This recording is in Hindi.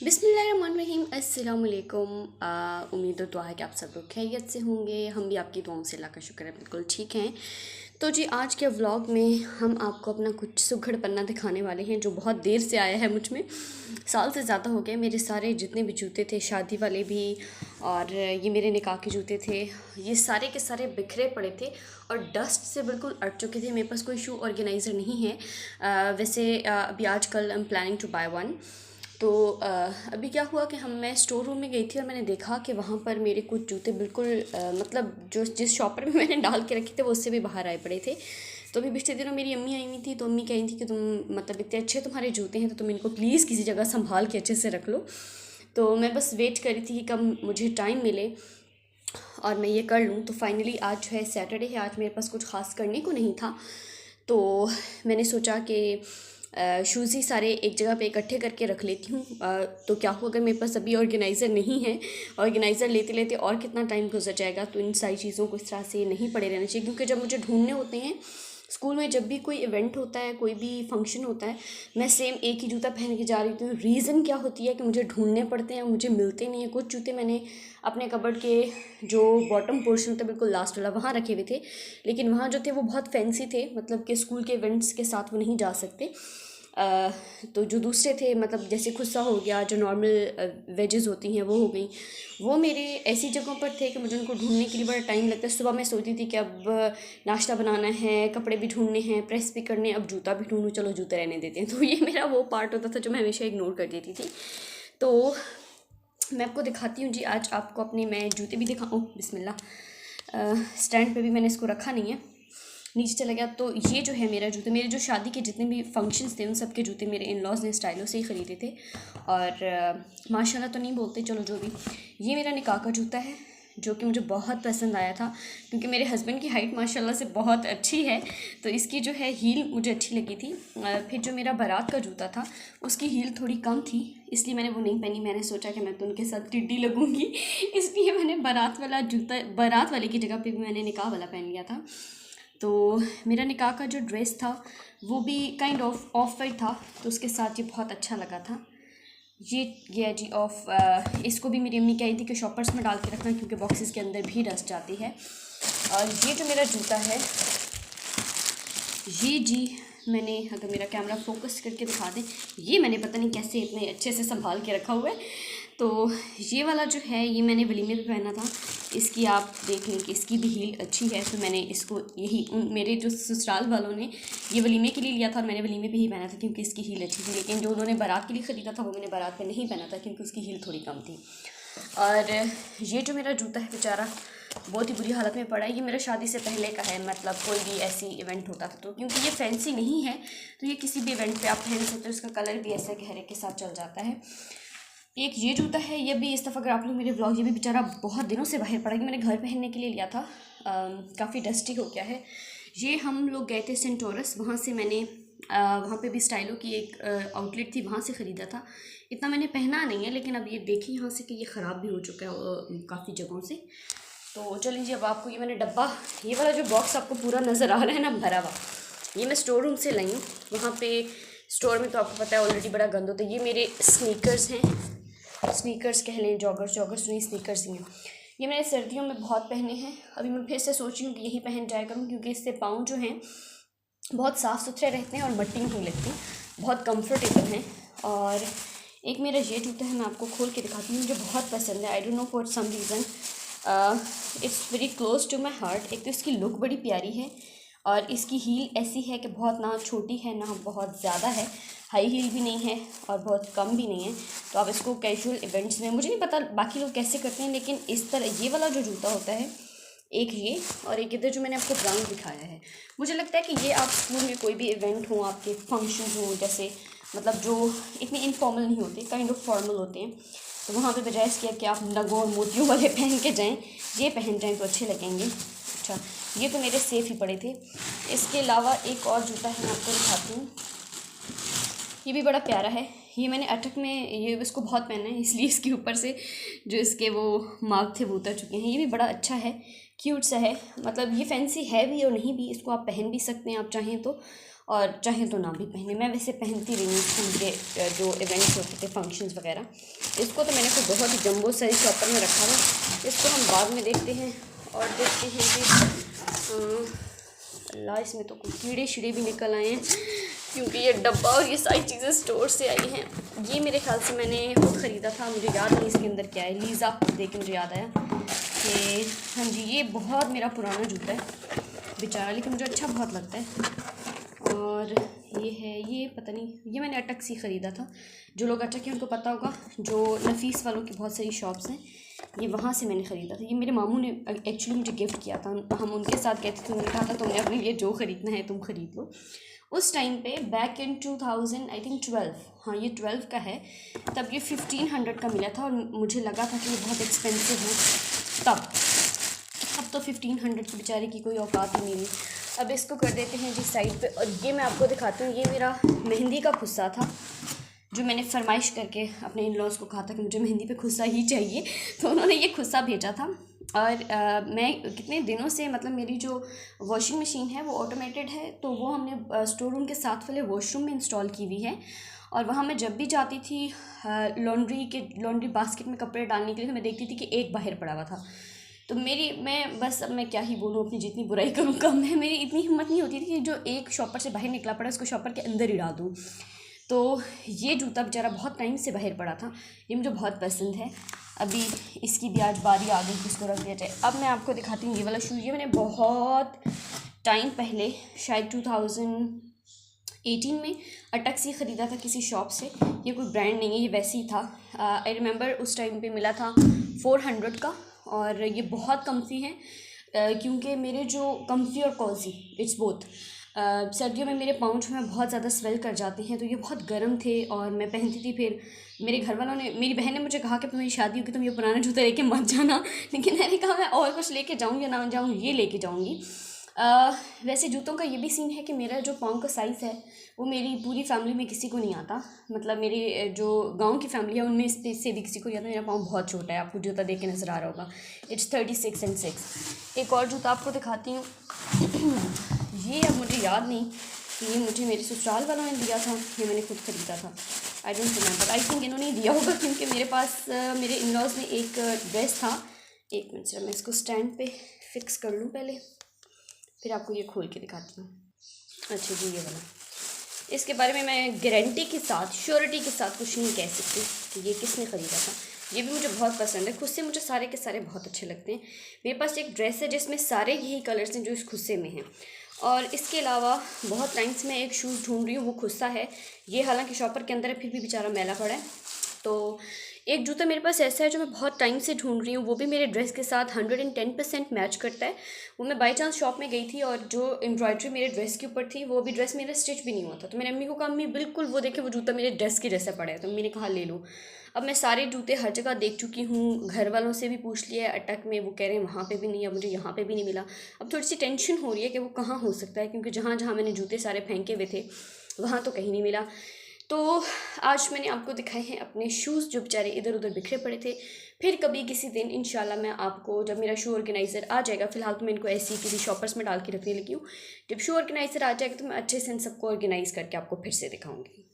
बिस्मिल्लाहिर्रहमानिर्रहीम अस्सलाम वालेकुम। उम्मीद और दुआ है कि आप सब लोग खैरियत से होंगे। हम भी आपकी दुआओं से अल्लाह का शुक्र है बिल्कुल ठीक हैं। तो जी आज के व्लॉग में हम आपको अपना कुछ सुघड़ पन्ना दिखाने वाले हैं जो बहुत देर से आया है मुझ में। साल से ज़्यादा हो गए। मेरे सारे जितने भी जूते थे, शादी वाले भी और ये मेरे निकाह के जूते थे, ये सारे के सारे बिखरे पड़े थे और डस्ट से बिल्कुल अट चुके थे। मेरे पास कोई शू ऑर्गेनाइज़र नहीं है। वैसे अभी आजकल I am planning to buy one. तो अभी क्या हुआ कि मैं स्टोर रूम में गई थी और मैंने देखा कि वहाँ पर मेरे कुछ जूते बिल्कुल मतलब जो जिस शॉपर में मैंने डाल के रखे थे वो उससे भी बाहर आए पड़े थे। तो अभी पिछले दिनों मेरी अम्मी आई हुई थी, तो अम्मी कह रही थी कि तुम मतलब इतने अच्छे तुम्हारे जूते हैं तो तुम इनको प्लीज़ किसी जगह संभाल के अच्छे से रख लो। तो मैं बस वेट कर रही थी कि कब मुझे टाइम मिले और मैं ये कर लूँ। तो फाइनली आज जो है सैटरडे है, आज मेरे पास कुछ ख़ास करने को नहीं था। तो मैंने सोचा कि शूज़ ही सारे एक जगह पे इकट्ठे करके रख लेती हूँ। तो क्या हुआ, अगर मेरे पास अभी ऑर्गेनाइज़र नहीं है, ऑर्गेनाइज़र लेते लेते और कितना टाइम गुजर जाएगा। तो इन सारी चीज़ों को इस तरह से नहीं पड़े रहना चाहिए, क्योंकि जब मुझे ढूंढने होते हैं स्कूल में, जब भी कोई इवेंट होता है, कोई भी फंक्शन होता है, मैं सेम एक ही जूता पहन के जा रही हूँ। रीज़न क्या होती है कि मुझे ढूंढने पड़ते हैं, मुझे मिलते नहीं हैं। कुछ जूते मैंने अपने कबर्ड के जो बॉटम पोर्शन होता है बिल्कुल लास्ट वाला, वहाँ रखे हुए थे, लेकिन वहाँ जो थे वो बहुत फैंसी थे, मतलब कि स्कूल के इवेंट्स के साथ वो नहीं जा सकते। तो जो दूसरे थे, मतलब जैसे खुस्सा हो गया, जो नॉर्मल वेजेस होती हैं वो हो गई, वो मेरे ऐसी जगहों पर थे कि मुझे उनको ढूंढने के लिए बड़ा टाइम लगता है। सुबह मैं सोचती थी कि अब नाश्ता बनाना है, कपड़े भी ढूंढने हैं, प्रेस भी करने, अब जूता भी ढूंढूँ, चलो जूते रहने देते हैं। तो ये मेरा वो पार्ट होता था जो मैं हमेशा इग्नोर कर देती थी। तो मैं आपको दिखाती हूँ जी, आज आपको अपने मैं जूते भी दिखाऊँ। बिस्मिल्लाह। स्टैंड पे भी मैंने इसको रखा नहीं है, नीचे चला गया। तो ये जो है मेरा जूते, मेरे जो शादी के जितने भी फंक्शंस थे उन सब के जूते मेरे इन लॉज ने स्टाइलों से ही ख़रीदे थे। और माशाल्लाह तो नहीं बोलते, चलो जो भी। ये मेरा निकाह का जूता है जो कि मुझे बहुत पसंद आया था, क्योंकि मेरे हस्बैंड की हाइट माशाल्लाह से बहुत अच्छी है, तो इसकी जो है हील मुझे अच्छी लगी थी। फिर जो मेरा बारात का जूता था उसकी हील थोड़ी कम थी, इसलिए मैंने वो नहीं पहनी। मैंने सोचा कि मैं तो उनके साथ टिड्डी लगूंगी, इसलिए मैंने बारात वाला जूता, बारात वाले की जगह पे भी मैंने निकाह वाला पहन लिया था। तो मेरा निकाह का जो ड्रेस था वो भी काइंड ऑफ वाइट था, तो उसके साथ ये बहुत अच्छा लगा था। ये गया जी ऑफ। इसको भी मेरी अम्मी कही थी कि शॉपर्स में डाल के रखना, क्योंकि बॉक्सेस के अंदर भी डस्ट जाती है। और ये जो मेरा जूता है, ये जी मैंने, अगर मेरा कैमरा फोकस करके दिखा दें, ये मैंने पता नहीं कैसे इतने अच्छे से संभाल के रखा हुआ है। तो ये वाला जो है ये मैंने वलीमे पे पहना था। इसकी आप देख लें कि इसकी भी हील अच्छी है, तो मैंने इसको यही मेरे जो ससुराल वालों ने ये वलीमे के लिए लिया था और मैंने वलीमे पे ही पहना था क्योंकि इसकी हील अच्छी थी। लेकिन जो उन्होंने बारात के लिए ख़रीदा था वो मैंने बारात पे नहीं पहना था क्योंकि उसकी हील थोड़ी कम थी। और ये जो मेरा जूता है बेचारा बहुत ही बुरी हालत में पड़ा है। ये मेरा शादी से पहले का है, मतलब कोई भी ऐसी इवेंट होता था तो, क्योंकि ये फैंसी नहीं है तो ये किसी भी इवेंट पे आप पहन सकते हो। इसका कलर भी ऐसे गहरे के साथ चल जाता है। एक ये जूता है, ये भी इस दफ़ा अगर आप लोग मेरे व्लॉग, ये भी बेचारा बहुत दिनों से बाहर पड़ा, कि मैंने घर पहनने के लिए लिया था, काफ़ी डस्टी हो गया है। ये हम लोग गए थे सेंटोरस, वहाँ से मैंने वहाँ पे भी स्टाइलों की एक आउटलेट थी, वहाँ से ख़रीदा था। इतना मैंने पहना नहीं है, लेकिन अब ये देखिए यहाँ से कि ये ख़राब भी हो चुका है काफ़ी जगहों से। तो चलिए जी, अब आपको ये मैंने डब्बा, ये वाला जो बॉक्स आपको पूरा नज़र आ रहा है ना भरा हुआ, ये मैं स्टोर रूम से लाई हूँ। वहाँ पे स्टोर में तो आपको पता है ऑलरेडी बड़ा गंद होता है। ये मेरे स्नीकर्स हैं, स्नीकर्स कह लें, जॉगर्स नहीं, स्नीकर्स ही हैं। ये मैंने सर्दियों में बहुत पहने हैं, अभी मैं फिर से सोच रही हूँ कि यही पहन जाया करूँ, क्योंकि इससे पाँव जो हैं बहुत साफ़ सुथरे रहते हैं और मट्टी नहीं लगती, बहुत कंफर्टेबल हैं। और एक मेरा ये जूता है, मैं आपको खोल के दिखाती हूँ, मुझे बहुत पसंद है। I don't know for some reason it's very close to my heart. एक तो इसकी लुक बड़ी प्यारी है और इसकी हील ऐसी है कि बहुत ना छोटी है ना बहुत ज़्यादा है, हाई हील भी नहीं है और बहुत कम भी नहीं है। तो आप इसको कैजुअल इवेंट्स में, मुझे नहीं पता बाकी लोग कैसे करते हैं, लेकिन इस तरह ये वाला जो जूता होता है, एक ये और एक इधर जो मैंने आपको ब्राउन दिखाया है, मुझे लगता है कि ये आप स्कूल में कोई भी इवेंट हो, आपके फंक्शन हो, जैसे मतलब जो इतने इनफॉर्मल नहीं होते, काइंड ऑफ फॉर्मल होते हैं, तो वहाँ पे बजाय इसके कि आप नगों और मोतियों वाले पहन के जाएं, ये पहन जाएं तो अच्छे लगेंगे। अच्छा, ये तो मेरे सेफ ही पड़े थे। इसके अलावा एक और जूता है, मैं आपको दिखाती हूँ, ये भी बड़ा प्यारा है। ये मैंने अटक में ये इसको बहुत पहना है, इसलिए इसके ऊपर से जो इसके वो मार्क थे वो उतर चुके हैं। ये भी बड़ा अच्छा है, क्यूट सा है, मतलब ये फैंसी है भी और नहीं भी, इसको आप पहन भी सकते हैं आप चाहें तो। और चाहे तो ना भी पहने। मैं वैसे पहनती रही हूँ स्कूल के जो इवेंट्स होते थे, फंक्शंस वगैरह। इसको तो मैंने कोई बहुत ही जंबो साइज शॉपर में रखा था, इसको हम बाद में देखते हैं। और देखते हैं कि अल्लाह, इसमें तो कुछ कीड़े शीड़े भी निकल आए हैं, क्योंकि ये डब्बा और ये सारी चीज़ें स्टोर से आई हैं। ये मेरे ख्याल से मैंने खुद ख़रीदा था, मुझे याद नहीं इसके अंदर क्या है। लीज़ा देख के मुझे याद आया कि हाँ जी, ये बहुत मेरा पुराना जूता है बेचारा, लेकिन मुझे अच्छा बहुत लगता है। और ये है, ये पता नहीं, ये मैंने अटक से ख़रीदा था। जो लोग अटक हैं उनको पता होगा, जो नफीस वालों की बहुत सारी शॉप्स हैं, ये वहाँ से मैंने ख़रीदा था। ये मेरे मामू ने एक्चुअली मुझे गिफ्ट किया था। हम उनके साथ गए थे तो उन्होंने कहा था तुमने अपने लिए जो ख़रीदना है तुम ख़रीद लो। उस टाइम पे बैक इन 2000 आई थिंक 12, हाँ ये 12 का है, तब ये 1500 का मिला था और मुझे लगा था कि ये बहुत एक्सपेंसिव है तब। अब तो 1500 की बेचारे की कोई औकात ही नहीं रही। अब इसको कर देते हैं जी साइड पे। और ये मैं आपको दिखाती हूँ, ये मेरा मेहंदी का खुस्सा था जो मैंने फरमाइश करके अपने इन लॉज को कहा था कि मुझे मेहंदी पे खुस्सा ही चाहिए, तो उन्होंने ये खुस्सा भेजा था। और मैं कितने दिनों से, मतलब मेरी जो वॉशिंग मशीन है वो ऑटोमेटेड है, तो वो हमने स्टोर रूम के साथ वाले वॉशरूम में इंस्टॉल की हुई है। और वहाँ मैं जब भी जाती थी लॉन्ड्री बास्केट में कपड़े डालने के लिए, तो मैं देखती थी कि एक बाहर पड़ा हुआ था। तो मैं बस, अब मैं क्या ही बोलूँ, अपनी जितनी बुराई करूँ कम है। मेरी इतनी हिम्मत नहीं होती थी कि जो एक शॉपर से बाहर निकला पड़ा उसको शॉपर के अंदर ही डाल दूँ। तो ये जूता बेचारा बहुत टाइम से बाहर पड़ा था, ये मुझे बहुत पसंद है। अभी इसकी भी आज बारी आ गई, किसको रख दिया जाए। अब मैं आपको दिखाती हूँ ये वाला शूज़। ये मैंने बहुत टाइम पहले, शायद 2018 में अटक से ख़रीदा था किसी शॉप से। ये कोई ब्रांड नहीं है, ये वैसे ही था। आई रिमेंबर उस टाइम पे मिला था 400 का, और ये बहुत कम्फी हैं, क्योंकि मेरे जो कम्फी और कॉजी इट्स बोथ। सर्दियों में मेरे पाँव में बहुत ज़्यादा स्वेल कर जाते हैं, तो ये बहुत गर्म थे और मैं पहनती थी। फिर मेरे घर वालों ने, मेरी बहन ने मुझे कहा कि तुम्हारी शादी होगी तुम ये पुराना जूता लेके मत जाना, लेकिन मैंने कहा मैं और कुछ लेके जाऊँ या ना जाऊँ, ये लेके जाऊँगी। वैसे जूतों का ये भी सीन है कि मेरा जो पाँव का साइज़ है वो मेरी पूरी फैमिली में किसी को नहीं आता। मतलब मेरी जो गांव की फैमिली है उनमें से भी किसी को नहीं आता। मेरा पाँव बहुत छोटा है, आपको जूता देख के नज़र आ रहा होगा। It's 36 and 6। एक और जूता आपको दिखाती हूँ। ये अब मुझे याद नहीं कि ये मुझे मेरे ससुराल वालों ने दिया था, ये मैंने खुद ख़रीदा था। I don't remember, I think इन्होंने ही दिया होगा, क्योंकि मेरे पास मेरे इन लॉज में एक ड्रेस था। एक मिनट से मैं इसको स्टैंड पे फिक्स कर लूँ पहले, फिर आपको ये खोल के दिखाती हूँ। अच्छा जी, ये वाला, इसके बारे में मैं गारंटी के साथ, श्योरिटी के साथ कुछ नहीं कह सकती कि ये किसने ख़रीदा था। ये भी मुझे बहुत पसंद है, खुद से मुझे सारे के सारे बहुत अच्छे लगते हैं। मेरे पास एक ड्रेस है जिसमें सारे यही कलर्स हैं जो इस खुस्से में हैं। और इसके अलावा बहुत टाइम से मैं एक शूज़ ढूंढ रही हूँ, वो खुस्सा है। ये हालांकि शॉपर के अंदर है, फिर भी बेचारा मैला पड़ा है। तो एक जूता मेरे पास ऐसा है जो मैं बहुत टाइम से ढूंढ रही हूँ, वो भी मेरे ड्रेस के साथ 110% मैच करता है। वो मैं बाई चांस शॉप में गई थी और जो एम्ब्रॉयडरी मेरे ड्रेस के ऊपर थी वो भी ड्रेस मेरा स्टिच भी नहीं हुआ था। तो मैंने अम्मी को कहा अम्मी बिल्कुल वो देखे वो जूता मेरे ड्रेस के जैसा पड़ा है, तो अम्मी ने कहा ले लो। अब मैं सारे जूते हर जगह देख चुकी हूँ, घर वालों से भी पूछ लिया है अटक में, वो कह रहे हैं वहाँ पे भी नहीं, अब मुझे यहाँ पे भी नहीं मिला। अब थोड़ी सी टेंशन हो रही है कि वो कहाँ हो सकता है, क्योंकि जहाँ जहाँ मैंने जूते सारे फेंके हुए थे वहाँ तो कहीं नहीं मिला। तो आज मैंने आपको दिखाए हैं अपने शूज़ जो बेचारे इधर उधर बिखरे पड़े थे। फिर कभी किसी दिन इंशाल्लाह मैं आपको, जब मेरा शू ऑर्गेनाइज़र आ जाएगा, फ़िलहाल तो मैं इनको ऐसे ही किसी शॉपर्स में डाल के रखने लगी हूँ, जब शू ऑर्गेनाइज़र आ जाएगा तो मैं अच्छे से इन सबको ऑर्गेनाइज़ करके आपको फिर से दिखाऊँगी।